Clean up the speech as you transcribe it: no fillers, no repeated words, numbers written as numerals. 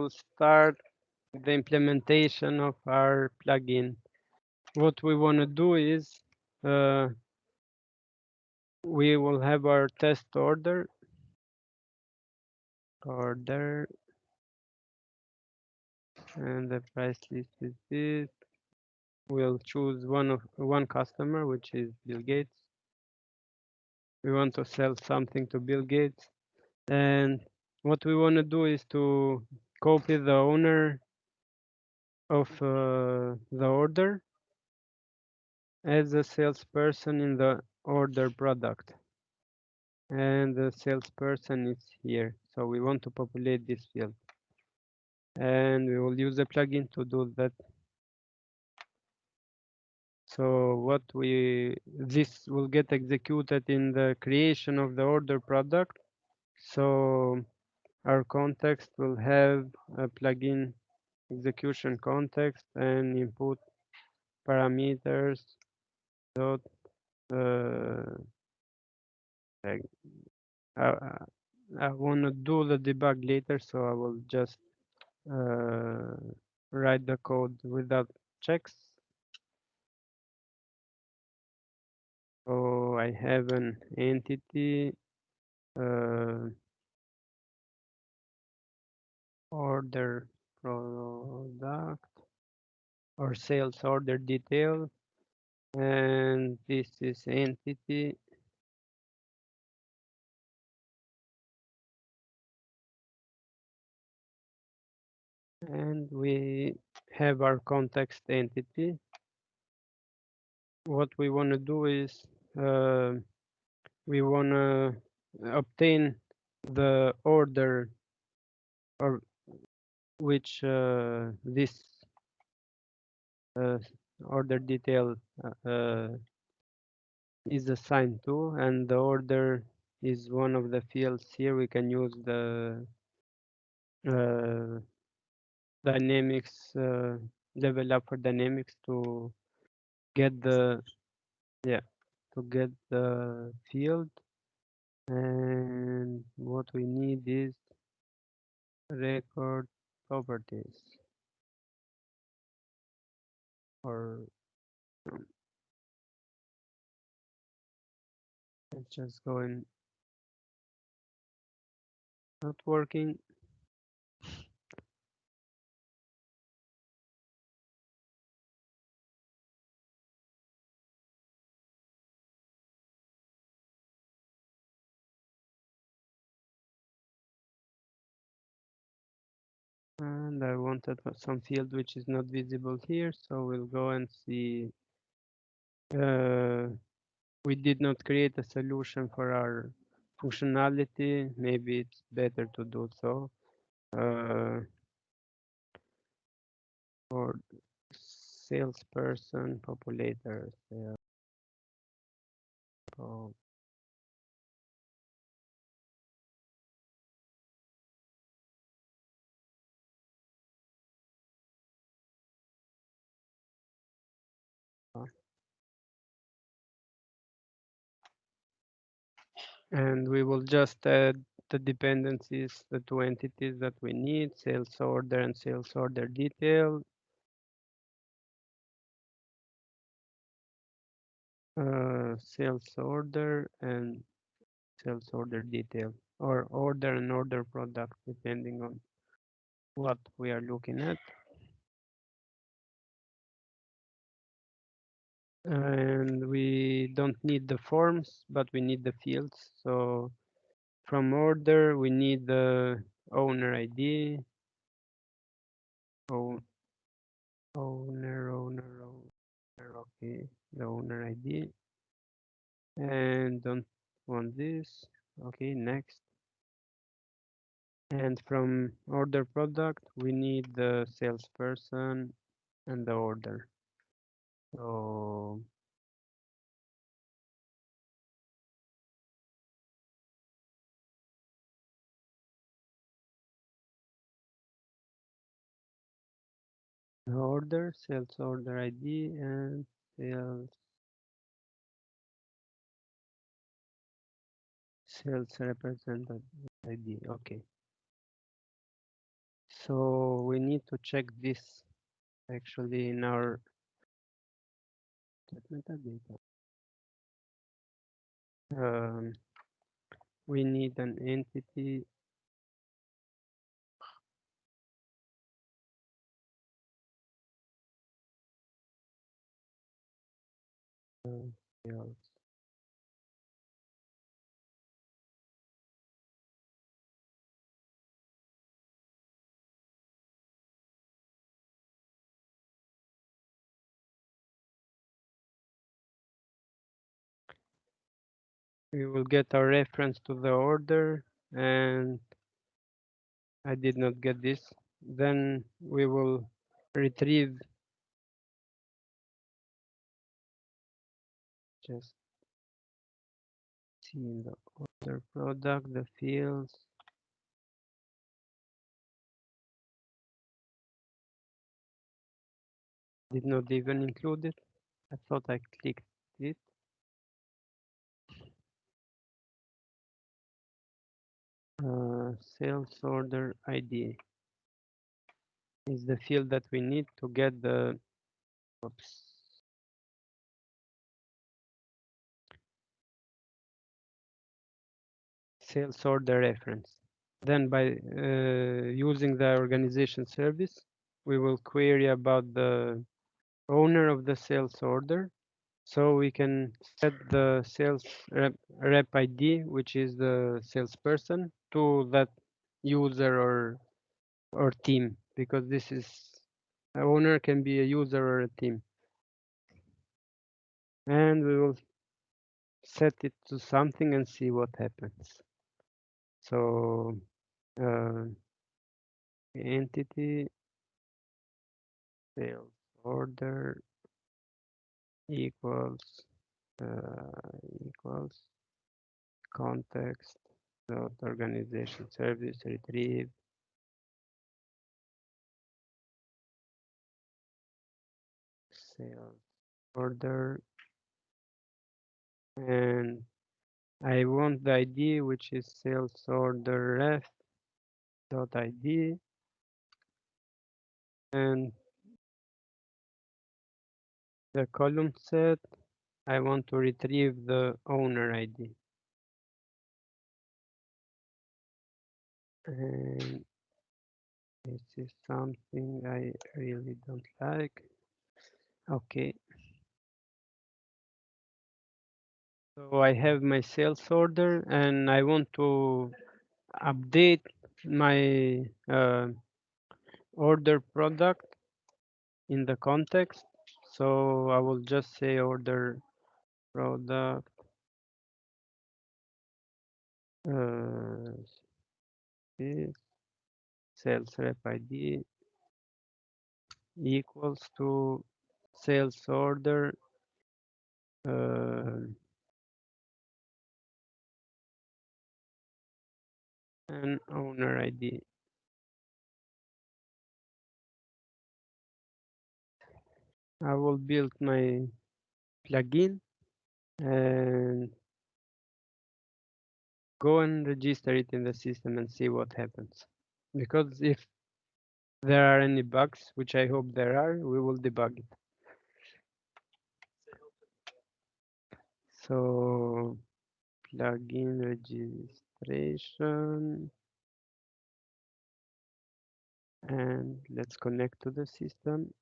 will start the implementation of our plugin. What we want to do is we will have our test order and the price list is this. We'll choose one customer, which is Bill Gates. We want to sell something to Bill Gates, and what we want to do is to copy the owner of the order as a salesperson in the order product, and the salesperson is here. So we want to populate this field, and we will use the plugin to do that. So this will get executed in the creation of the order product. So our context will have a plugin execution context and input parameters dot like, I want to do the debug later, so I will just write the code without checks. So I have an entity order product or sales order detail, and this is entity, and we have our context entity. What we want to do is we want to obtain the order or which this order detail is assigned to, and the order is one of the fields here. We can use the dynamics developer dynamics to get the field, and what we need is record properties, or let's just go in. Not working. And I wanted some field which is not visible here, so we'll go and see. We did not create a solution for our functionality. Maybe it's better to do so. For salesperson populator. And we will just add the dependencies, the two entities that we need, sales order and sales order detail. Sales order and sales order detail, or order and order product, depending on what we are looking at. And we don't need the forms, but we need the fields. So from order, we need the owner ID, owner, okay, the owner ID, and don't want this. Okay, next. And from order product, we need the salesperson and the order. So the order, sales order ID, and sales representative ID. Okay. So we need to check this actually in our metadata. We need an entity sales. We will get a reference to the order, and I did not get this. Then we will retrieve just see in the order product the fields. Did not even include it. I thought I clicked it. Sales order ID is the field that we need to get the oops, sales order reference. Then by using the organization service, we will query about the owner of the sales order. So we can set the sales rep ID, which is the salesperson, to that user or team, because this is a owner can be a user or a team. And we will set it to something and see what happens. So entity sales order equals equals context dot organization service retrieve sales order, and I want the ID, which is sales order ref dot ID, and the column set I want to retrieve the owner ID. And this is something I really don't like. Okay. So I have my sales order and I want to update my order product in the context. So I will just say order product is sales rep ID equals to sales order and owner ID. I will build my plugin and go and register it in the system and see what happens. Because if there are any bugs, which I hope there are, we will debug it. So plugin registration, and let's connect to the system.